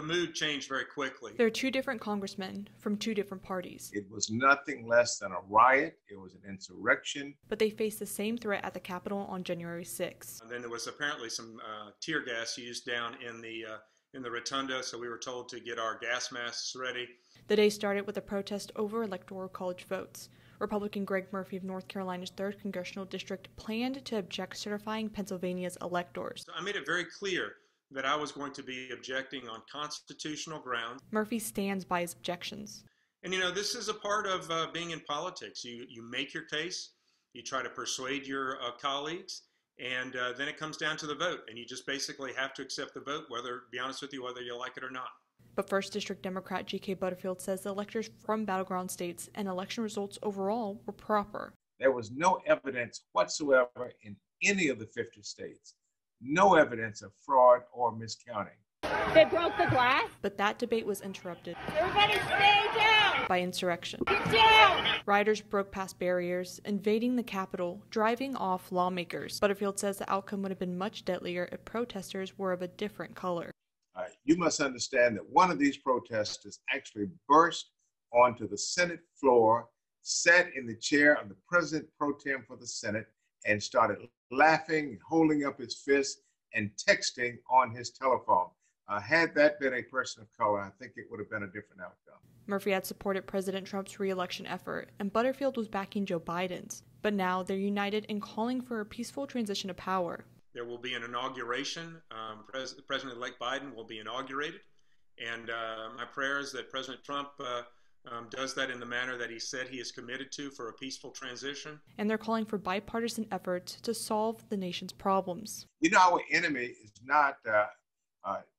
mood changed very quickly. There are two different congressmen from two different parties. It was nothing less than a riot. It was an insurrection. But they faced the same threat at the Capitol on January 6th. And then there was apparently some tear gas used down in the rotunda, so we were told to get our gas masks ready. The day started with a protest over electoral college votes. Republican Greg Murphy of North Carolina's 3rd Congressional District planned to object certifying Pennsylvania's electors. So I made it very clear that I was going to be objecting on constitutional grounds. Murphy stands by his objections. And you know, this is a part of being in politics. You make your case, you try to persuade your colleagues, and then it comes down to the vote. And you just basically have to accept the vote, to be honest with you, whether you like it or not. But 1st District Democrat G.K. Butterfield says the electors from battleground states and election results overall were proper. There was no evidence whatsoever in any of the 50 states. No evidence of fraud or miscounting. They broke the glass. But that debate was interrupted. Everybody stay down! By insurrection. Get down! Rioters broke past barriers, invading the Capitol, driving off lawmakers. Butterfield says the outcome would have been much deadlier if protesters were of a different color. You must understand that one of these protesters actually burst onto the Senate floor, sat in the chair of the President pro tem for the Senate, and started laughing, holding up his fist, and texting on his telephone. Had that been a person of color, I think it would have been a different outcome. Murphy had supported President Trump's re-election effort, and Butterfield was backing Joe Biden's. But now they're united in calling for a peaceful transition of power. There will be an inauguration. President-elect Biden will be inaugurated. And my prayer is that President Trump does that in the manner that he said he is committed to for a peaceful transition. And they're calling for bipartisan efforts to solve the nation's problems. You know, our enemy is not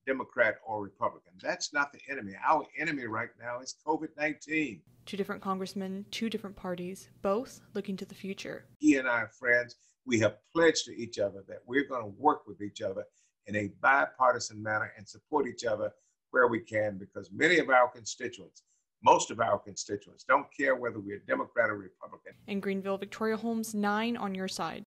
Democrat or Republican. That's not the enemy. Our enemy right now is COVID-19. Two different congressmen, two different parties, both looking to the future. He and I are friends. We have pledged to each other that we're going to work with each other in a bipartisan manner and support each other where we can, because many of our constituents, most of our constituents, don't care whether we're Democrat or Republican. In Greenville, Victoria Holmes, 9 on your side.